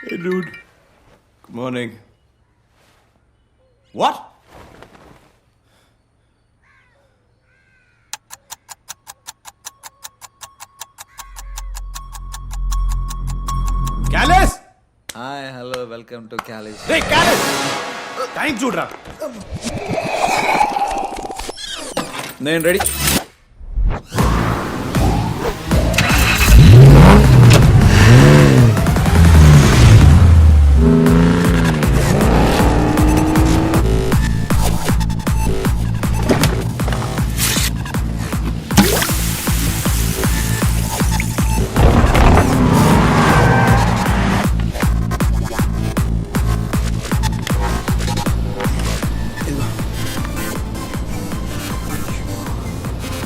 Hey, dude. Good morning. What? Callus! Hi hello welcome to college. Hey, Callus! Time చూడరా. నేను ready.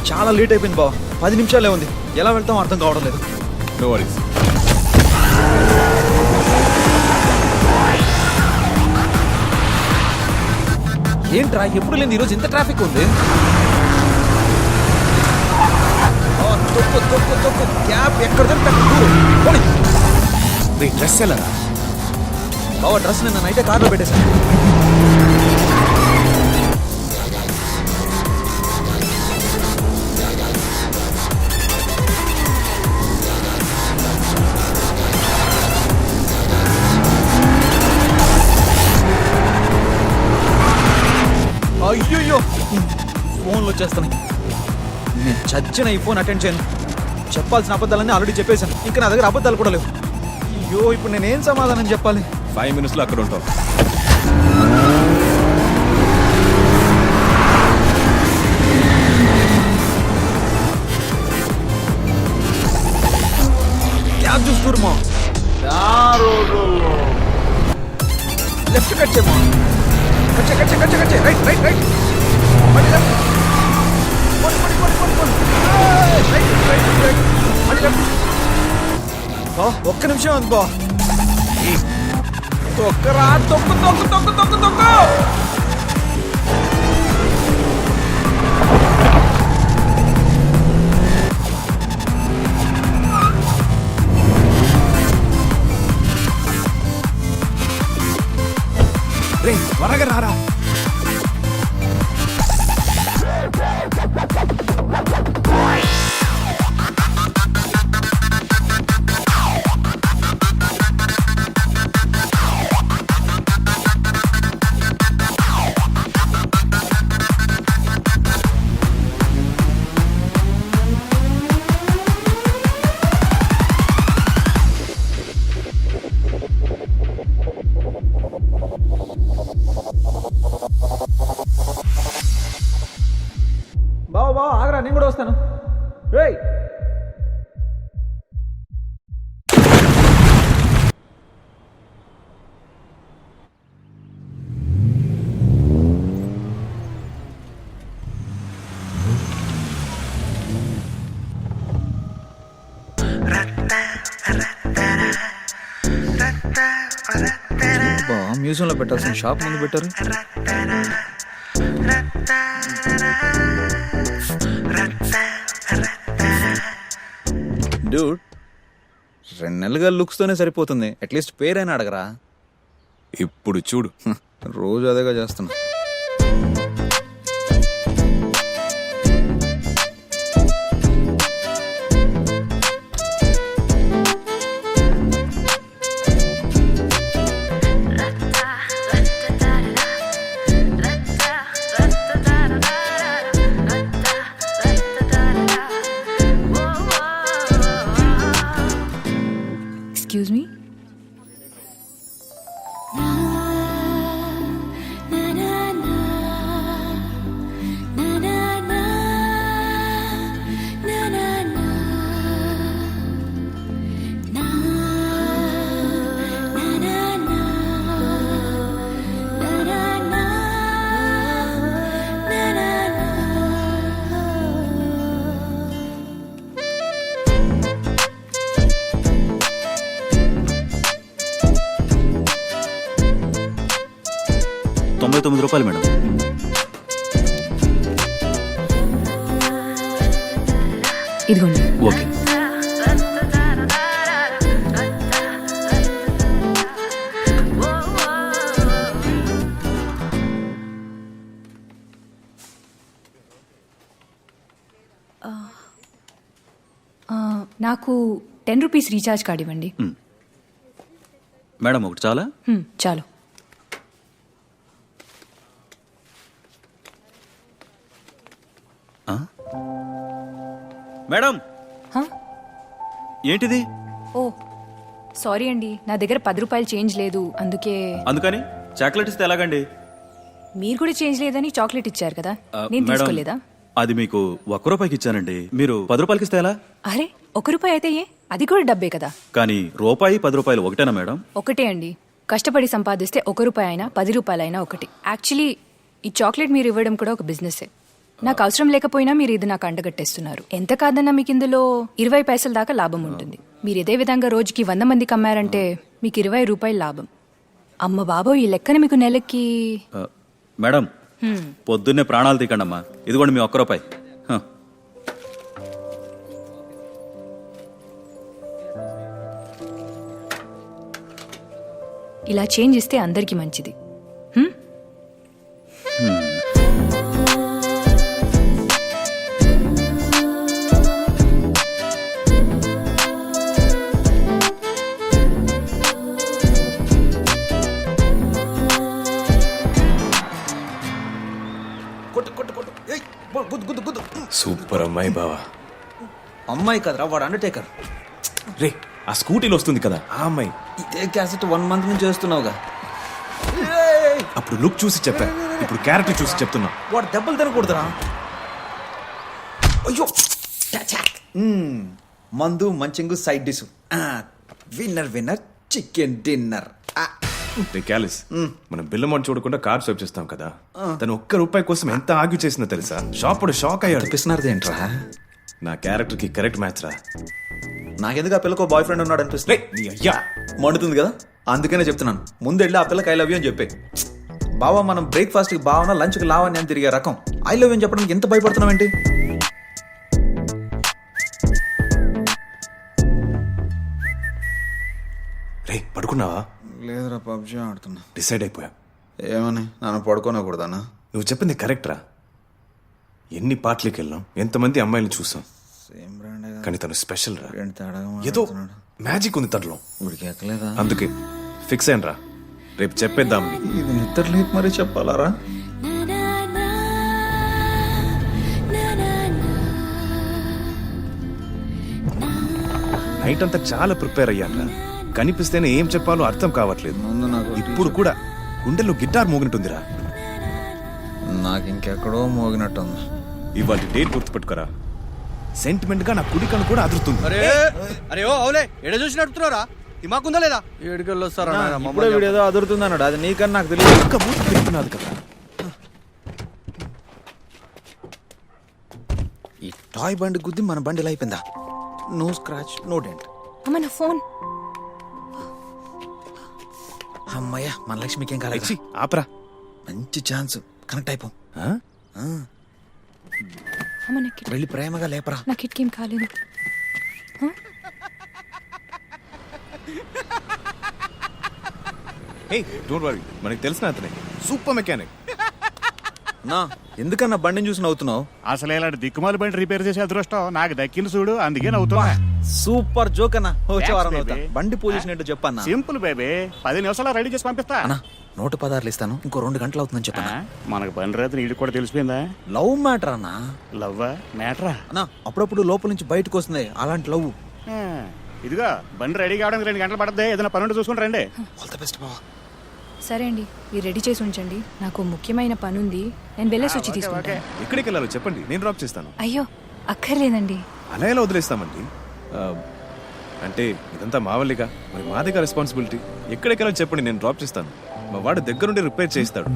చాలా late అయిపోయింది బావ. 10 నిమిషాలే ఉంది. ఎలా వెళ్తాం అర్థం కావడం లేదు. No worries. ఏంట్రా ఎప్పుడు లేని ఈరోజు ఇంత ట్రాఫిక్ ఉంది. తొక్కు క్యాబ్ ఎక్కడ దొరికి నీ డ్రెస్ ఎలా? బావ డ్రెస్ నిన్న నైటే కార్లో పెట్టేశాను. అయ్యో ఫోన్లు వచ్చేస్తున్నాయి. నేను చచ్చిన ఈ ఫోన్ అటెండ్ చేయను. చెప్పాల్సిన అబద్ధాలన్నీ ఆల్రెడీ చెప్పేశాను. ఇంకా నా దగ్గర అబద్ధాలు కూడా లేవు. అయ్యో ఇప్పుడు నేనేం సమాధానం చెప్పాలి? 5 minutes లో అక్కడ ఉంటావు. క్యాబ్ చూస్తురు మా లెఫ్ట్ కట్ చేయమా. కట్ చే రైట్ మళ్ళీ లెఫ్ట్. రైట్ మళ్ళీ లెఫ్ట్. ఒక్క నిమిషం ఉంది బా. తొక్కరా తొక్కు. రే త్వరగా రారా. బావ ఆగరా, నేను కూడా వస్తాను. రేయ్ మ్యూజియంలో పెట్టాల్సిన షాప్ ముందు పెట్టారు. డ్యూడ్ 2 నెలలుగా లుక్స్తోనే సరిపోతుంది. అట్లీస్ట్ పేరైనా అడగరా. ఇప్పుడు చూడు. రోజు అదేగా చేస్తున్నా. Excuse me? ₹99 మేడం. ఇదిగోండి. ఓకే. నాకు 10 రూపీస్ రీఛార్జ్ కార్డ్ ఇవ్వండి. మేడం ఒకటి చాలా చాలు. మేడం హ? ఏంటిది ఓ సారీ అండి, నా దగ్గర 10 రూపాయలు చేంజ్ లేదు, అందుకే. అందుకని చాక్లెట్ ఇస్తే ఎలాగండి? మీరు కూడా చేంజ్ లేదని చాక్లెట్ ఇచ్చారు కదా, నేను మేడం, తీసుకోలేదా? అది మీకు 1 రూపాయికి ఇచ్చానండి. మీరు 10 రూపాయలకి ఇస్తే ఎలా? అరే 1 రూపాయి అయితే ఏ, అది కూడా డబ్బే కదా. కానీ రూపాయి 10 రూపాయలు ఒకటేనా మేడం? ఒకటే అండి, కష్టపడి సంపాదిస్తే 1 రూపాయి అయినా 10 రూపాయలైనా ఒకటి. యాక్చువల్లీ ఈ చాక్లెట్ మీరు ఇవ్వడం కూడా ఒక బిజినెసే. నాకు అవసరం లేకపోయినా మీరు ఇది నాకు అండగట్టేస్తున్నారు. ఎంత కాదన్నా మీకు ఇందులో 20 పైసల దాకా లాభం ఉంటుంది. మీరు ఇదే విధంగా రోజుకి 100 మందికి అమ్మారంటే మీకు 20 రూపాయలు లాభం. అమ్మ బాబో, ఈ లెక్కన మీకు నెలకి మేడం పొద్దున్నే ప్రాణాలు తీకండమ్మా. ఇదిగోండి మీ 1 రూపాయి. హ. ఇలా చేంజ్ ఇస్తే అందరికీ మంచిది. హ్మ్? సూపర్ అమ్మాయి బావా. అమ్మాయి కదరా, వాడు అండర్టేకర్. రే ఆ స్కూటీలో వస్తుంది కదా ఆ అమ్మాయి. ఇదే క్యాసెట్ 1 మంత్ నుంచి చేస్తున్నావుగా. అప్పుడు లుక్ చూసి చెప్పా, ఇప్పుడు క్యారెక్టర్ చూసి చెప్తున్నా. వాడు దెబ్బలు తినకూడదురా. అయ్యో మందు munching side dish. Winner winner chicken dinner. రే క్యాలిస్, మనం బిల్ అమౌంట్ చూడకుండా కార్డ్ స్వైప్ చేస్తాం కదా, తను 1 రూపాయి కోసం ఎంత ఆర్గ్యూ చేసిందో తెలుసా? షాప్ షాక్ అయ్యాడు. పిస్తున్నది ఏంట్రా? నా క్యారెక్టర్ కి కరెక్ట్ మ్యాచ్ రా. నాకెందుకు ఆ పిల్లకో బాయ్ ఫ్రెండ్ ఉన్నాడు అనిపిస్తుంది. నీ అయ్యా మండుతుంది కదా, అందుకనే చెప్తున్నాను. ముందు వెళ్ళి ఆ పిల్లకి ఐ లవ్ యూ అని చెప్పే. బావా, మనం బ్రేక్ఫాస్ట్ కి బావన, లంచ్ కి లావని అని తిరిగే రకం. ఐ లవ్ యూ అని చెప్పడానికి ఎంత భయపడుతున్నావు ఏంటి? రే పడుకున్నావా? లేదురా, పబ్జీ ఆడుతున్నా. డిసైడ్ అయిపోయా. ఏమని? నన్ను పడుకోనకూడదానా? నువ్వు చెప్పింది కరెక్ట్ రా. ఎన్ని పార్టీలకు వెళ్ళాం, ఎంతమంది అమ్మాయిని చూసాం, సేమ్ బ్రాండ్ కానీ తను స్పెషల్ రా. తేడాగా ఏదో మాట్లాడుతున్నాడు. మ్యాజిక్ ఉంది తనలో. ఉడికి ఎక్కలేదా? అందుకే ఫిక్స్ అయ్యాను రా, రేపు చెప్పేద్దాం. ఇది నిద్రలేక మరీ చెప్పాలరా? నైట్ అంతా చాలా ప్రిపేర్ అయ్యాను రా. కనిపిస్తేనే ఏం చెప్పాలో అర్థం కావట్లేదు. ముందు నాకు ఇప్పుడు కూడా గుండెల్లో గిటార్ మోగినట్టుందిరా. నాకు ఇంకెక్కడో మోగినట్టుంది. ఇవాళ డేట్ గుర్తుపెట్టుకోరా. సెంటిమెంట్ గా నా కుడికను కూడా అదురుతుంది. అరే ఓ అవులే, ఎడ చూసి నడుపుతున్నారా? దిమాకుందా లేదా? ఏడుకెళ్ళి వస్తారా? ఇప్పుడే వీడు ఏదో అదురుతుంది అన్నాడు. అది నీకన్నా నాకు తెలియదు. ఇంకా మూతి పెడుతున్నది కదా. ఈ టాయ్ బండి గుద్ది మన బండి ఇలా అయిపోయిందా? No scratch, no dent. అమ్మ నా ఫోన్. అమ్మయ్య, మన లక్ష్మికి ఏం కాలేదు. ఛీ, ఆపరా. మంచి ఛాన్స్, కనెక్ట్ అయిపో. ఆ? అమ్మ నా కిట్, వెళ్ళి ప్రేమగా లేపరా. నా కిట్కి ఏం కాలేదు. హే డోంట్ వరీ, మనకి తెలిసిన అతనే సూపర్ మెకానిక్. నా ఎందుకన్నా బండిని చూసి నవ్వుతున్నావు? అసలు ఇలాంటి దిక్కుమాలి బండి రిపేర్ చేసే అదృష్టం నాకు దక్కింది చూడు, అందుకే నవ్వుతున్నా. సూపర్ జోక్ అన్నా. వచ్చే వారం Thanks, నవ్వుతా. baby. బండి పొజిషన్ ఏంటో చెప్పన్నా. సింపుల్ బేబీ, 10 నిమిషాలు రెడీ చేసి పంపిస్తా. అన్నా 116 ఇస్తాను, ఇంకో 2 గంటలు అవుతుందని చెప్పన్నా. మనకు బండి రైతు నీళ్ళు కూడా తెలిసిపోయిందా? లవ్ మ్యాటర్ అన్నా. లవ్వా మ్యాటరా? అన్నా అప్పుడప్పుడు లోపల నుంచి బయటకు వస్తుంది అలాంటి లవ్. ఇదిగో బండి రెడీ కావడానికి 2 గంటలు పడుతుంది, ఏదైనా పని ఉంటే చూసుకుని రండి. ఆల్ ద బెస్ట్ బావా. సరే అండి, మీరు రెడీ చేసి ఉంచండి. నాకు ముఖ్యమైన పని ఉంది, నేను వెళ్ళేసి వచ్చి తీసుకుంటాను. ఎక్కడికి వెళ్ళాలో చెప్పండి, నేను డ్రాప్ చేస్తాను. అయ్యో అక్కర్లేదండి. అలా ఎలా వదిలేస్తామండి? అంటే ఇదంతా మా వల్లిగా, మరి మాదిగా రెస్పాన్సిబిలిటీ. ఎక్కడికి వెళ్ళాలో చెప్పండి, నేను డ్రాప్ చేస్తాను. మా వాడు దగ్గరుండి రిపేర్ చేయిస్తాడు,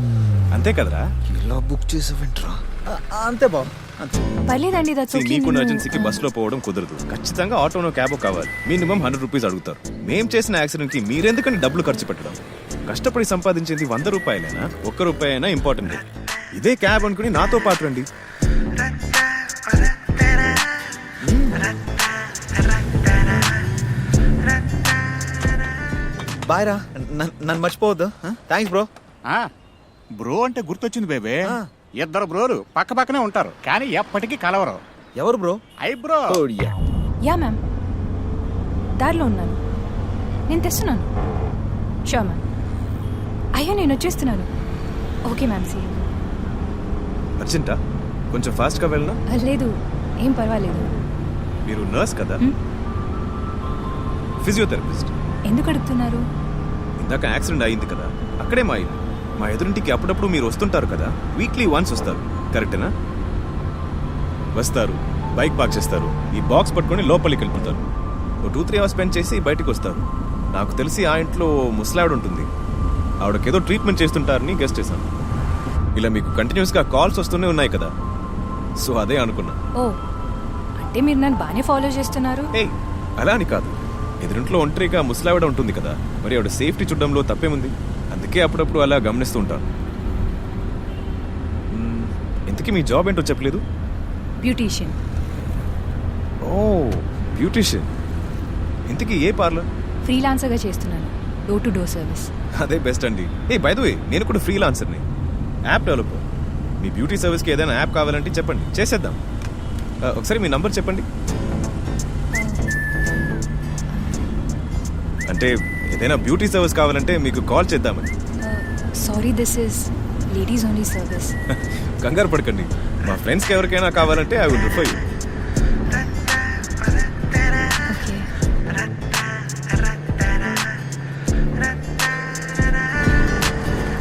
అంతే కదరా? ఇలా బుక్ చేసావేంట్రా? అంతే బావ, అంతే. పర్లేదండి, that's okay. నీకు నేను- ఎమర్జెన్సీకి బస్సులో పోవడం కుదరదు. ఖచ్చితంగా ఆటోనో క్యాబో కావాలి. మినిమం 100 రూపీస్ అడుగుతారు. మేం చేసిన యాక్సిడెంట్ కి మీరెందుకని డబ్బులు ఖర్చు పెట్టడం? కష్టపడి సంపాదించేది 100 రూపాయలైనా 1 రూపాయి అయినా ఇంపార్టెంట్. ఇదే క్యాబ్ అనుకుని నాతో పాటు రండి. బాయ్ రా, నన్ను మర్చిపోవద్దు. Thanks bro. బ్రో అంటే గుర్తొచ్చింది బేబీ, ఇద్దరు బ్రోలు పక్క పక్కనే ఉంటారు కానీ ఎప్పటికీ కలవరు. ఎవరు బ్రో? ఐబ్రో. యా మ్యామ్, దారిలో ఉన్నాను, నేను తెస్తున్నాను. Sure ma'am. అయ్యో నేను వచ్చేస్తున్నాను. Okay ma'am, see. అర్జెంటా? కొంచెం ఫాస్ట్గా వెళ్ళనా? లేదు, ఏం పర్వాలేదు. మీరు నర్స్ కదా? ఫిజియోథెరపిస్ట్. ఎందుకు అడుగుతున్నారు? ఇందాక యాక్సిడెంట్ అయింది కదా, అక్కడే మా ఇల్లు. మా ఎదురింటికి అప్పుడప్పుడు మీరు వస్తుంటారు కదా, వీక్లీ వన్స్ వస్తారు, కరెక్టేనా? వస్తారు, బైక్ పార్క్ చేస్తారు, ఈ బాక్స్ పట్టుకొని లోపలికి వెళ్ళిపోతారు. ఓ 2-3 అవర్స్ స్పెండ్ చేసి బయటికి వస్తారు. నాకు తెలిసి ఆ ఇంట్లో ముసలావిడ ఉంటుంది, ఆవిడకేదో ట్రీట్మెంట్ చేస్తుంటారని గెస్ట్ చేశాను. ఇలా మీకు కంటిన్యూస్గా కాల్స్ వస్తూనే ఉన్నాయి కదా, సో అదే అనుకున్నా. ఓ, అంటే మీరు నన్ను బాగానే ఫాలో చేస్తున్నారు. ఏయ్, అలా అని కాదు. ఎదురింట్లో ఒంటరిగా ముసలావిడ ఉంటుంది కదా, మరి ఆవిడ సేఫ్టీ చూడడంలో తప్పేముంది? అందుకే అప్పుడప్పుడు అలా గమనిస్తూ ఉంటాను. ఇంతకీ మీ జాబ్ ఏంటో చెప్పలేదు? బ్యూటీషియన్. ఓ, బ్యూటిషియన్. ఇంతకీ ఏ పార్లర్? ఫ్రీలాన్సర్గా చేస్తున్నాను, డోర్ టు డోర్ సర్వీస్. అదే బెస్ట్ అండి. ఏ బై ద వే, నేను కూడా ఫ్రీలాన్సర్ని, యాప్ డెవలపర్. మీ బ్యూటీ సర్వీస్కి ఏదైనా యాప్ కావాలంటే చెప్పండి, చేసేద్దాం. ఒకసారి మీ నంబర్ చెప్పండి. అంటే ఏదైనా బ్యూటీ సర్వీస్ కావాలంటే మీకు కాల్ చేద్దామని. Sorry, this is ladies only service. కంగారు పడకండి, మా ఫ్రెండ్స్కి ఎవరికైనా కావాలంటే I will refer you. Okay.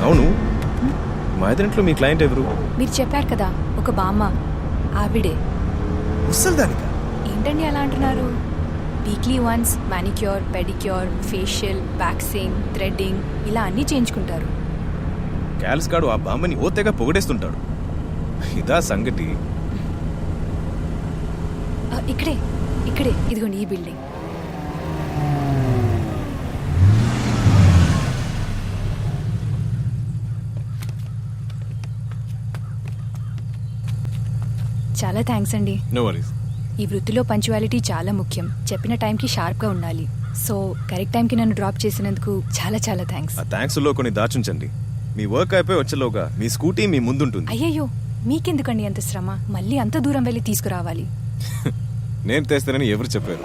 అవును, మా ఎదురింట్లో మీ క్లయింట్ ఎవరు? మీరు చెప్పారు కదా, ఒక బామ్మ, ఆవిడే. ముసల్దానికా? ఏంటండి అలా అంటున్నారు? Weekly once manicure, pedicure, facial, waxing, threading ఇలా అన్నీ చేయించుకుంటారు. క్యాల్స్ గాడు ఆ బామ్మని ఓతేగా పొగడేస్తుంటాడు. ఇదా సంగతి? ఇక్కడే ఇక్కడే, ఇదిగోండి ఈ బిల్డింగ్. చాలా థ్యాంక్స్ అండి. No worries. ఈ వృత్తిలో పంచువాలిటీ చాలా ముఖ్యం. చెప్పిన టైంకి షార్ప్గా ఉండాలి. సో కరెక్ట్ టైంకి నన్ను డ్రాప్ చేసినందుకు చాలా చాలా థ్యాంక్స్. ఆ థ్యాంక్స్లో కొన్ని దాచుంచండి. మీ వర్క్ అయిపోయి వచ్చేలోగా మీ స్కూటీ మీ ముందుంటుంది. అయ్యయ్యో, మీకెందుకండి అంత శ్రమ? మళ్ళీ అంత దూరం వెళ్ళి తీసుకురావాలి. నేను తెస్తానని ఎవరు చెప్పారు?